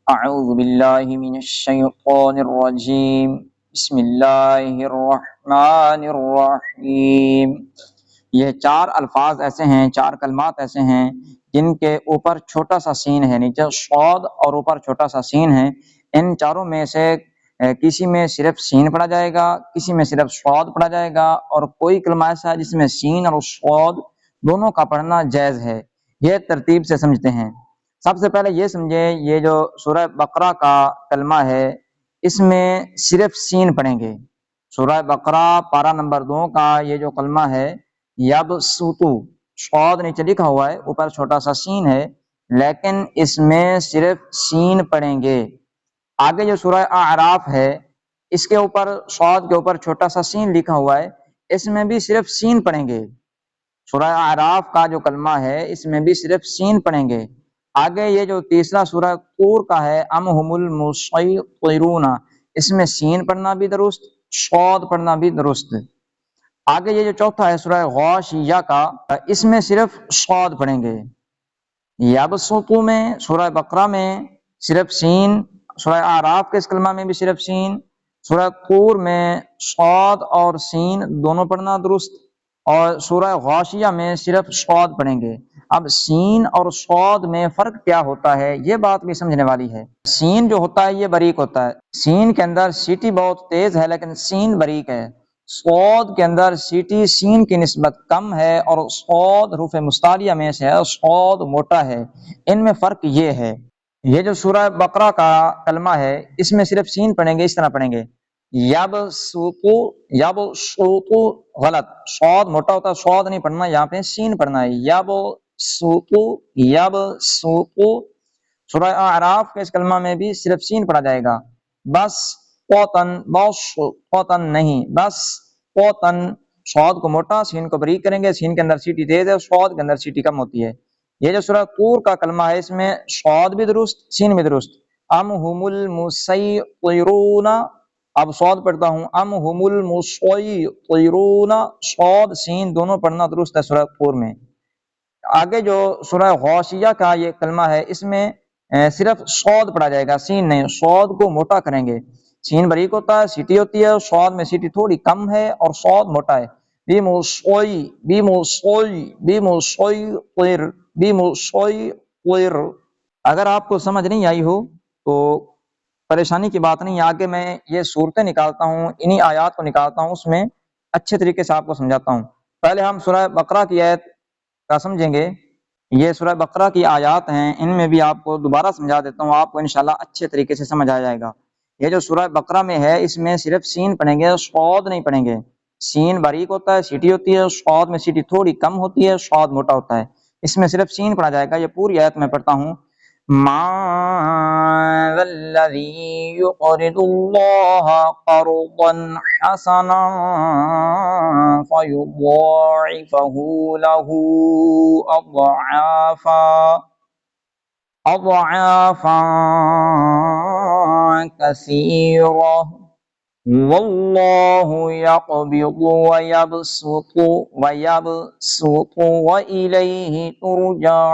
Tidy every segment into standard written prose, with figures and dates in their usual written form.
اعوذ باللہ من الشیطان الرجیم بسم اللہ الرحمن الرحیم۔ یہ چار الفاظ ایسے ہیں، چار کلمات ایسے ہیں جن کے اوپر چھوٹا سا سین ہے، نیچے صاد اور اوپر چھوٹا سا سین ہے۔ ان چاروں میں سے کسی میں صرف سین پڑھا جائے گا، کسی میں صرف صاد پڑھا جائے گا، اور کوئی کلمہ ایسا ہے جس میں سین اور صاد دونوں کا پڑھنا جائز ہے۔ یہ ترتیب سے سمجھتے ہیں۔ سب سے پہلے یہ سمجھے، یہ جو سورہ بقرہ کا کلمہ ہے اس میں صرف سین پڑھیں گے۔ سورہ بقرہ پارہ نمبر 2 کا یہ جو کلمہ ہے یبسطو، صاد نیچے لکھا ہوا ہے، اوپر چھوٹا سا سین ہے، لیکن اس میں صرف سین پڑھیں گے۔ آگے جو سورہ اعراف ہے اس کے اوپر صاد کے اوپر چھوٹا سا سین لکھا ہوا ہے، اس میں بھی صرف سین پڑھیں گے۔ سورہ اعراف کا جو کلمہ ہے اس میں بھی صرف سین پڑھیں گے۔ آگے یہ جو تیسرا سورہ طور کا ہے ام ہم المسیطرون، اس میں سین پڑھنا بھی درست، صاد پڑھنا بھی درست۔ آگے یہ جو چوتھا ہے سورہ غاشیہ کا، اس میں صرف صاد پڑھیں گے۔ یبسطو میں، سورہ بقرہ میں صرف سین، سورہ اعراف کے اس کلمہ میں بھی صرف سین، سورہ طور میں صاد اور سین دونوں پڑھنا درست، اور سورہ غاشیہ میں صرف صاد پڑھیں گے۔ اب سین اور صاد میں فرق کیا ہوتا ہے یہ بات بھی سمجھنے والی ہے۔ سین جو ہوتا ہے یہ باریک ہوتا ہے، سین کے اندر سیٹی بہت تیز ہے لیکن سین باریک ہے۔ صاد کے اندر سیٹی سین کی نسبت کم ہے، اور صاد حروف مستعلیہ میں سے ہے، صاد موٹا ہے۔ ان میں فرق یہ ہے۔ یہ جو سورہ بقرہ کا کلمہ ہے اس میں صرف سین پڑھیں گے، اس طرح پڑھیں گے یبسطو، یبسطو غلط، صاد موٹا ہوتا ہے، صاد نہیں پڑھنا، یہاں پہ سین پڑھنا ہے، یبسطو، یبسطو۔ سورہ اعراف کے اس کلمہ میں بھی صرف سین پڑھا جائے گا، بس قوتن، بس قوتن نہیں، بس قوتن، صاد کو موٹا سین کو باریک کریں گے، سین کے اندر سیٹی تیز ہے، صاد کے اندر سیٹی کم ہوتی ہے۔ یہ جو سورہ طور کا کلمہ ہے اس میں صاد بھی درست، سین بھی درست۔ ام ہم المسیطرون، اب صاد پڑھتا ہوں، ام ہم المسیطرون، صاد سین دونوں پڑھنا درست ہے سورہ طور میں۔ آگے جو سورہ غاشیہ کا یہ کلمہ ہے اس میں صرف صاد پڑھا جائے گا، سین نہیں، صاد کو موٹا کریں گے، سین باریک ہوتا ہے، سیٹی ہوتی ہے، صاد میں سیٹی تھوڑی کم ہے اور صاد موٹا ہے۔ بیموسوئی، بیموسوئی، بیموسوئی، بیموسوئی۔ اگر آپ کو سمجھ نہیں آئی ہو تو پریشانی کی بات نہیں، آگے میں یہ صورتیں نکالتا ہوں، انہی آیات کو نکالتا ہوں، اس میں اچھے طریقے سے آپ کو سمجھاتا ہوں۔ پہلے ہم سورہ بقرہ کی آیت کا سمجھیں گے۔ یہ سورہ بقرہ کی آیات ہیں، ان میں بھی آپ کو دوبارہ سمجھا دیتا ہوں، آپ کو انشاءاللہ اچھے طریقے سے سمجھ آ جائے گا۔ یہ جو سورہ بقرہ میں ہے اس میں صرف سین پڑھیں گے، صاد نہیں پڑھیں گے۔ سین باریک ہوتا ہے، سیٹی ہوتی ہے، صاد میں سیٹی تھوڑی کم ہوتی ہے، صاد موٹا ہوتا ہے۔ اس میں صرف سین پڑھا جائے گا۔ یہ پوری آیت میں پڑھتا ہوں۔ مَن ذَا الَّذِي يُقْرِضُ اللَّهَ قَرْضًا حَسَنًا فَيُضَاعِفَهُ لَهُ أَضْعَافًا كَثِيرَةً وَاللَّهُ يَقْبِضُ وَيَبْسُطُ وَإِلَيْهِ تُرْجَعُونَ۔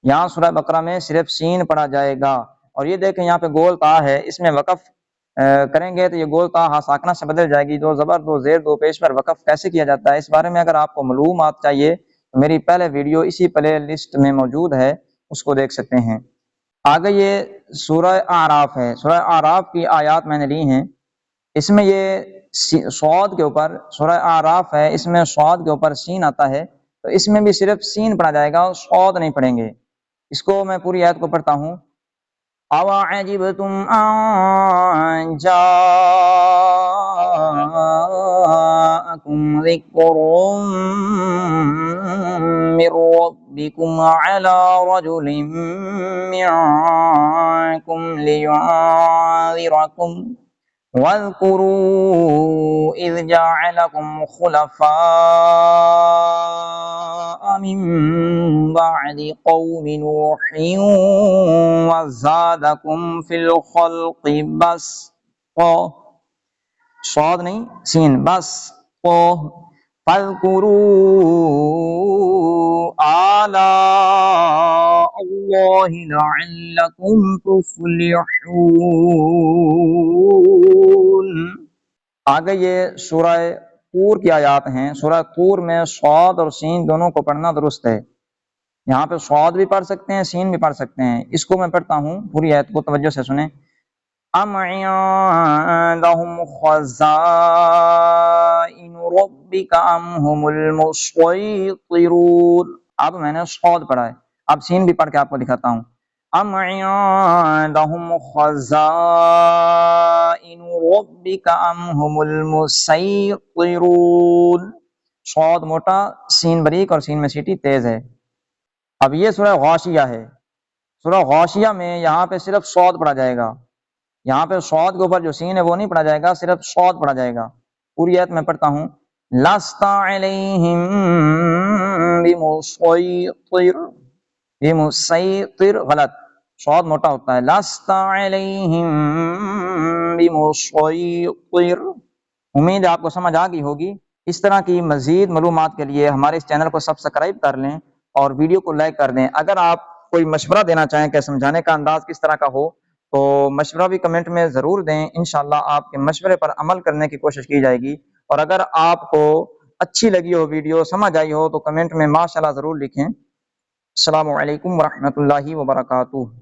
یہاں سورہ بقرہ میں صرف سین پڑھا جائے گا، اور یہ دیکھیں یہاں پہ گول تا ہے، اس میں وقف کریں گے تو یہ گول تا ہا ساکنہ سے بدل جائے گی۔ دو زبر، دو زیر، دو پیش پر وقف کیسے کیا جاتا ہے اس بارے میں اگر آپ کو معلومات چاہیے تو میری پہلے ویڈیو اسی پلے لسٹ میں موجود ہے، اس کو دیکھ سکتے ہیں۔ آگے یہ سورہ اعراف ہے، سورہ اعراف کی آیات میں نے لی ہیں، اس میں یہ صاد کے اوپر، سورہ اعراف ہے اس میں صاد کے اوپر سین آتا ہے، تو اس میں بھی صرف سین پڑھا جائے گا، صاد نہیں پڑھیں گے۔ اس کو میں پوری آیت کو پڑھتا ہوں۔ أَوَعَجِبْتُمْ أَن جَاءَكُمْ ذِكْرٌ مِّن رَّبِّكُمْ عَلَىٰ رَجُلٍ مِّنكُمْ لِيُنذِرَكُمْ وَاذْكُرُوا إِذْ جَعَلَكُمْ خُلَفَاءَ مِن بَعْدِ قَوْمِ نُوحٍ وَزَادَكُمْ فِي الْخَلْقِ بَسْطًا، صاد نہیں سین، بسطا، فَاذْكُرُوا آلَاءَ الله لعلكم تفلحون۔ آگے یہ سورہ طور کی آیات ہیں۔ سورہ طور میں صاد اور سین دونوں کو پڑھنا درست ہے۔ یہاں پہ صاد بھی پڑھ سکتے ہیں، سین بھی پڑھ سکتے ہیں۔ اس کو میں پڑھتا ہوں، پوری آیت کو توجہ سے سنیں۔ ام عندهم خزائن ربک ام هم المسیطرون۔ اب میں نے صاد پڑھا ہے، اب سین بھی پڑھ کے آپ کو دکھاتا ہوں۔ ام عندهم خزائن ربک ام هم المسیطرون۔ صاد موٹا، سین باریک اور سین میں سیٹی تیز ہے۔ اب یہ سورہ غاشیہ ہے۔ سورہ غاشیہ میں یہاں پہ صرف صاد پڑھا جائے گا، یہاں پہ صاد کے اوپر جو سین ہے وہ نہیں پڑھا جائے گا، صرف صاد پڑھا جائے گا۔ پوری آیت میں پڑھتا ہوں۔ لست علیہم بمسیطر، بمسیطر غلط، صاد موٹا ہوتا ہے۔ لست علیہم بمسیطر۔ امید ہے آپ کو سمجھ آ گئی ہوگی۔ اس طرح کی مزید معلومات کے لیے ہمارے اس چینل کو سبسکرائب کر لیں اور ویڈیو کو لائک کر دیں۔ اگر آپ کوئی مشورہ دینا چاہیں کہ سمجھانے کا انداز کس طرح کا ہو تو مشورہ بھی کمنٹ میں ضرور دیں، انشاءاللہ آپ کے مشورے پر عمل کرنے کی کوشش کی جائے گی۔ اور اگر آپ کو اچھی لگی ہو ویڈیو، سمجھ آئی ہو تو کمنٹ میں ماشاءاللہ ضرور لکھیں۔ السلام علیکم ورحمۃ اللہ وبرکاتہ۔